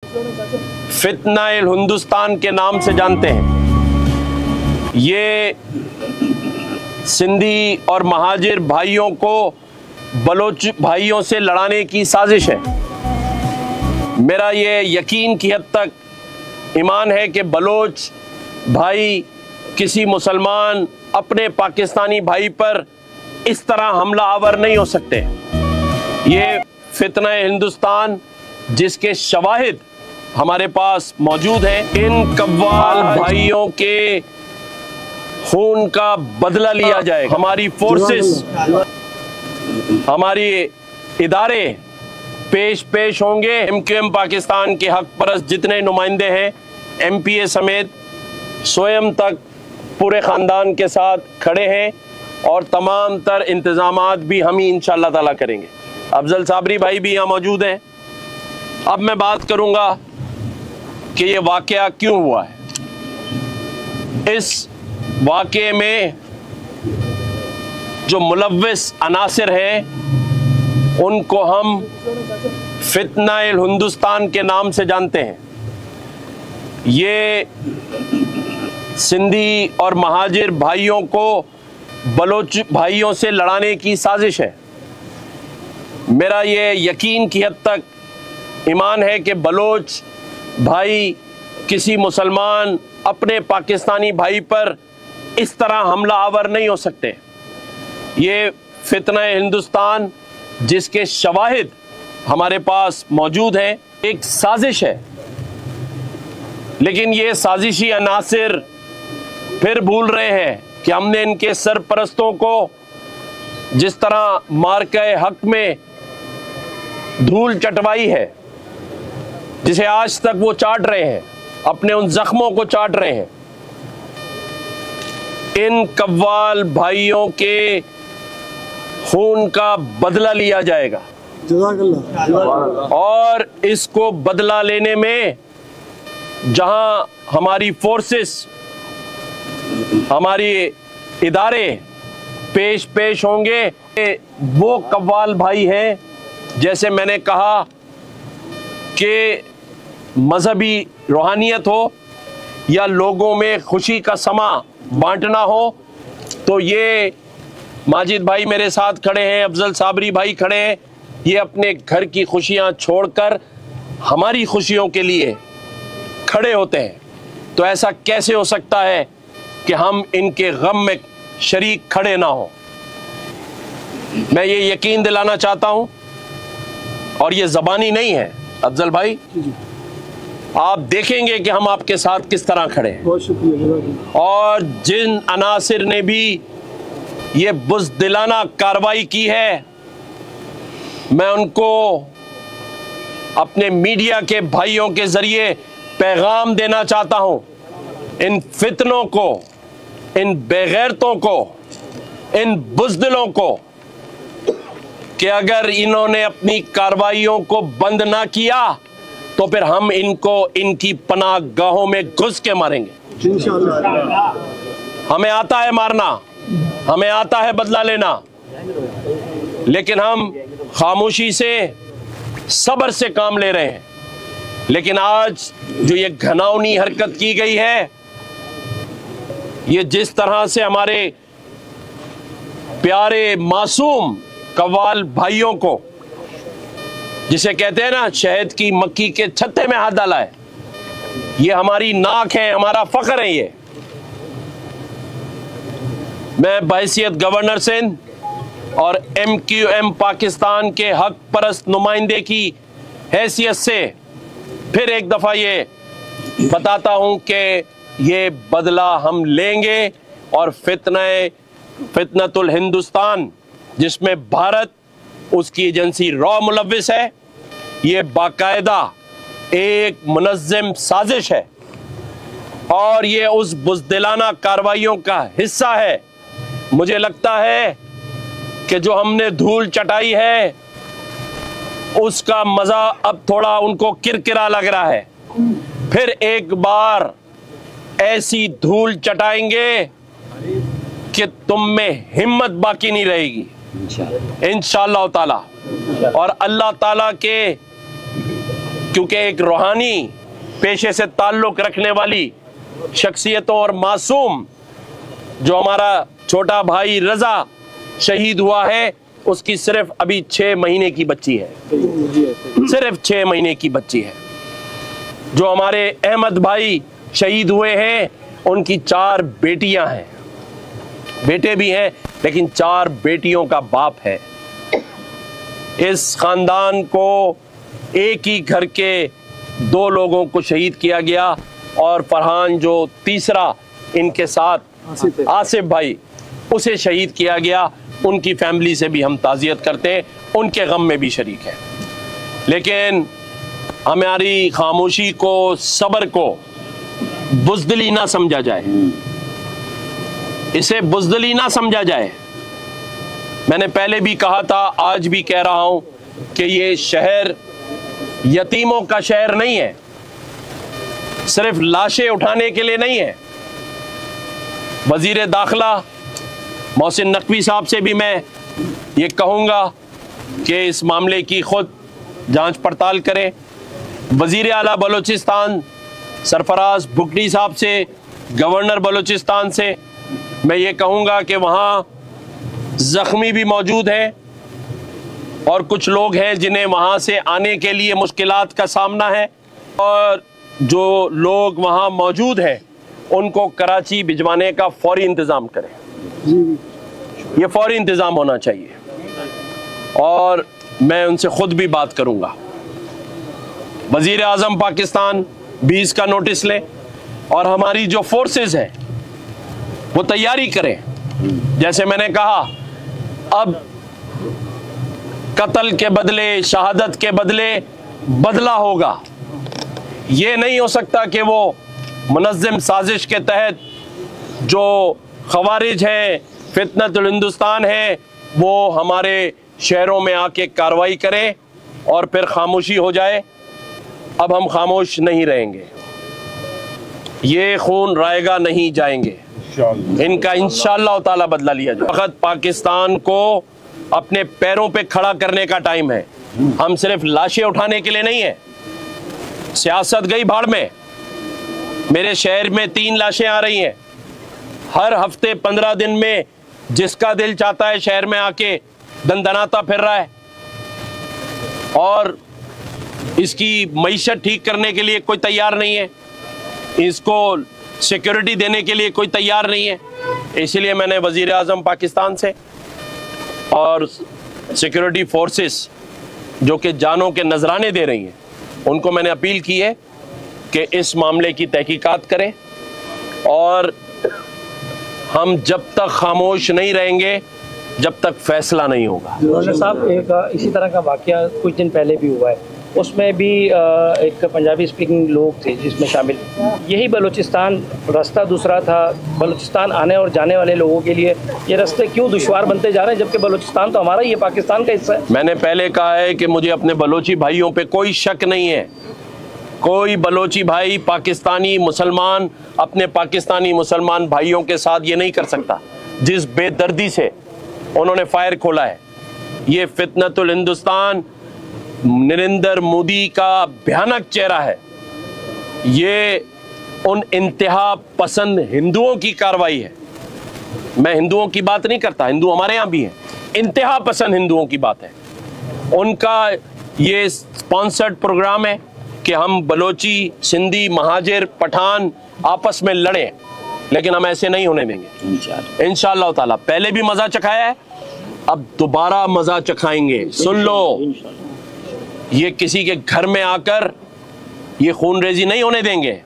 फितनाए हिंदुस्तान के नाम से जानते हैं। ये सिंधी और महाजिर भाइयों को बलोच भाइयों से लड़ाने की साजिश है। मेरा ये यकीन की हद तक ईमान है कि बलोच भाई किसी मुसलमान अपने पाकिस्तानी भाई पर इस तरह हमला आवर नहीं हो सकते। ये फितना हिंदुस्तान जिसके शवाहिद हमारे पास मौजूद हैं, इन कव्वाल भाइयों के खून का बदला लिया जाएगा। हमारी फोर्सेस, हमारी इदारे पेश होंगे। MQM पाकिस्तान के हक परस्त जितने नुमाइंदे हैं, MPA समेत स्वयं तक पूरे ख़ानदान के साथ खड़े हैं और तमाम तर इंतज़ामात भी हम ही इंशाअल्लाह ताला करेंगे। अफजल साबरी भाई भी यहाँ मौजूद हैं। अब मैं बात करूँगा कि ये वाक़या क्यों हुआ है। इस वाक़े में जो मुलव्विस अनासिर हैं उनको हम फितनाए हिंदुस्तान के नाम से जानते हैं। ये सिंधी और महाजिर भाइयों को बलोच भाइयों से लड़ाने की साजिश है। मेरा ये यकीन की हद तक ईमान है कि बलोच भाई किसी मुसलमान अपने पाकिस्तानी भाई पर इस तरह हमला आवर नहीं हो सकते। ये फितना हिंदुस्तान जिसके शवाहिद हमारे पास मौजूद हैं, एक साजिश है। लेकिन ये साजिशी अनासिर फिर भूल रहे हैं कि हमने इनके सरपरस्तों को जिस तरह मार्के हक में धूल चटवाई है, जिसे आज तक वो चाट रहे हैं, अपने उन जख्मों को चाट रहे हैं। इन कव्वाल भाइयों के खून का बदला लिया जाएगा और इसको बदला लेने में जहां हमारी फोर्सेस, हमारी इदारे पेश होंगे। वो कव्वाल भाई हैं, जैसे मैंने कहा कि मजहबी रूहानियत हो या लोगों में खुशी का समा बांटना हो, तो ये माजिद भाई मेरे साथ खड़े हैं, अफजल साबरी भाई खड़े हैं, ये अपने घर की खुशियां छोड़कर हमारी खुशियों के लिए खड़े होते हैं। तो ऐसा कैसे हो सकता है कि हम इनके गम में शरीक खड़े ना हो। मैं ये यकीन दिलाना चाहता हूं, और ये ज़बानी नहीं है अफजल भाई, आप देखेंगे कि हम आपके साथ किस तरह खड़े हैं। बहुत शुक्रिया। और जिन अनासिर ने भी ये बुज़दिलाना कार्रवाई की है, मैं उनको अपने मीडिया के भाइयों के जरिए पैगाम देना चाहता हूं। इन फितनों को, इन बेगैरतों को, इन बुज़दिलों को, कि अगर इन्होंने अपनी कार्रवाइयों को बंद ना किया तो फिर हम इनको इनकी पनाह गाहों में घुस के मारेंगे इंशाअल्लाह। हमें आता है मारना, हमें आता है बदला लेना, लेकिन हम खामोशी से, सब्र से काम ले रहे हैं। लेकिन आज जो ये घिनौनी हरकत की गई है, ये जिस तरह से हमारे प्यारे मासूम कव्वाल भाइयों को, जिसे कहते हैं ना शहद की मक्खी के छत्ते में हाथ डाला है, ये हमारी नाक है, हमारा फख्र है। ये मैं बहैसियत गवर्नर सिंध और MQM पाकिस्तान के हक परस्त नुमाइंदे की हैसियत से फिर एक दफ़ा ये बताता हूं कि ये बदला हम लेंगे और फितनतुल हिंदुस्तान, जिसमें भारत, उसकी एजेंसी रॉ मुलव्विस है, ये बाकायदा एक मुनज़्ज़म साजिश है और ये उस बुज़दिलाना कार्रवाइयों का हिस्सा है। मुझे लगता है कि जो हमने धूल चटाई है उसका मज़ा अब थोड़ा उनको किरकिरा लग रहा है। फिर एक बार ऐसी धूल चटाएंगे कि तुम में हिम्मत बाकी नहीं रहेगी इंशाअल्लाह ताला। और अल्लाह ताला के क्योंकि एक रूहानी पेशे से ताल्लुक रखने वाली शख्सियतों और मासूम जो हमारा छोटा भाई रजा शहीद हुआ है, उसकी सिर्फ अभी 6 महीने की बच्ची है, सिर्फ 6 महीने की बच्ची है। जो हमारे अहमद भाई शहीद हुए हैं, उनकी 4 बेटियां हैं, बेटे भी हैं लेकिन 4 बेटियों का बाप है। इस खानदान को एक ही घर के 2 लोगों को शहीद किया गया और फरहान जो तीसरा इनके साथ आसिफ भाई, उसे शहीद किया गया। उनकी फैमिली से भी हम ताज़ियत करते हैं, उनके गम में भी शरीक है। लेकिन हमारी खामोशी को, सब्र को बुज़दिली ना समझा जाए, इसे बुज़दिली ना समझा जाए। मैंने पहले भी कहा था, आज भी कह रहा हूं कि ये शहर यतीमों का शहर नहीं है, सिर्फ लाशें उठाने के लिए नहीं है। वजीर दाखिला मोहसिन नकवी साहब से भी मैं ये कहूँगा कि इस मामले की खुद जांच पड़ताल करें। वजीर आला बलूचिस्तान सरफराज भुट्टी साहब से, गवर्नर बलूचिस्तान से मैं ये कहूँगा कि वहाँ ज़ख्मी भी मौजूद हैं और कुछ लोग हैं जिन्हें वहाँ से आने के लिए मुश्किलात का सामना है, और जो लोग वहाँ मौजूद हैं उनको कराची भिजवाने का फौरी इंतज़ाम करें। ये फौरी इंतज़ाम होना चाहिए और मैं उनसे खुद भी बात करूँगा। वज़ीर आज़म पाकिस्तान भी इसका नोटिस लें और हमारी जो फोर्सेस हैं वो तैयारी करें। जैसे मैंने कहा, अब कत्ल के बदले, शहादत के बदले बदला होगा। ये नहीं हो सकता कि वो मुनज़्ज़म साजिश के तहत जो खवारिज हैं, फितनतुल हिंदुस्तान है, वो हमारे शहरों में आके कार्रवाई करें और फिर खामोशी हो जाए। अब हम खामोश नहीं रहेंगे, ये खून रायगा नहीं जाएंगे, इनका इंशाअल्लाह ताला बदला लिया जाए। वक्त पाकिस्तान को अपने पैरों पे खड़ा करने का टाइम है। हम सिर्फ लाशें उठाने के लिए नहीं है। सियासत गई भाड़ में। मेरे शहर में 3 लाशें आ रही हैं हर हफ्ते 15 दिन में। जिसका दिल चाहता है शहर में आके दंदनाता फिर रहा है और इसकी मईशत ठीक करने के लिए कोई तैयार नहीं है, इसको सिक्योरिटी देने के लिए कोई तैयार नहीं है। इसलिए मैंने वज़ीर आज़म पाकिस्तान से और सिक्योरिटी फोर्सेस जो कि जानों के नजराने दे रही हैं, उनको मैंने अपील की है कि इस मामले की तहकीकात करें और हम जब तक खामोश नहीं रहेंगे जब तक फैसला नहीं होगा। गवर्नर साहब, एक इसी तरह का वाकया कुछ दिन पहले भी हुआ है, उसमें भी एक पंजाबी स्पीकिंग लोग थे जिसमें शामिल, यही बलूचिस्तान रास्ता दूसरा था। बलूचिस्तान आने और जाने वाले लोगों के लिए ये रास्ते क्यों दुश्वार बनते जा रहे हैं, जबकि बलूचिस्तान तो हमारा ही है, पाकिस्तान का हिस्सा है। मैंने पहले कहा है कि मुझे अपने बलोची भाइयों पे कोई शक नहीं है। कोई बलोची भाई पाकिस्तानी मुसलमान अपने पाकिस्तानी मुसलमान भाइयों के साथ ये नहीं कर सकता जिस बेदर्दी से उन्होंने फायर खोला है। ये फितनतुल हिंदुस्तान नरेंद्र मोदी का भयानक चेहरा है। ये उन इंतहा पसंद हिंदुओं की कार्रवाई है। मैं हिंदुओं की बात नहीं करता, हिंदू हमारे यहाँ भी हैं, इंतहा पसंद हिंदुओं की बात है। उनका ये स्पॉन्सर्ड प्रोग्राम है कि हम बलोची, सिंधी, महाजिर, पठान आपस में लड़ें, लेकिन हम ऐसे नहीं होने देंगे इंशाअल्लाह ताला। पहले भी मजा चखाया है, अब दोबारा मजा चखाएंगे। सुन लो, ये किसी के घर में आकर ये खून रेजी नहीं होने देंगे।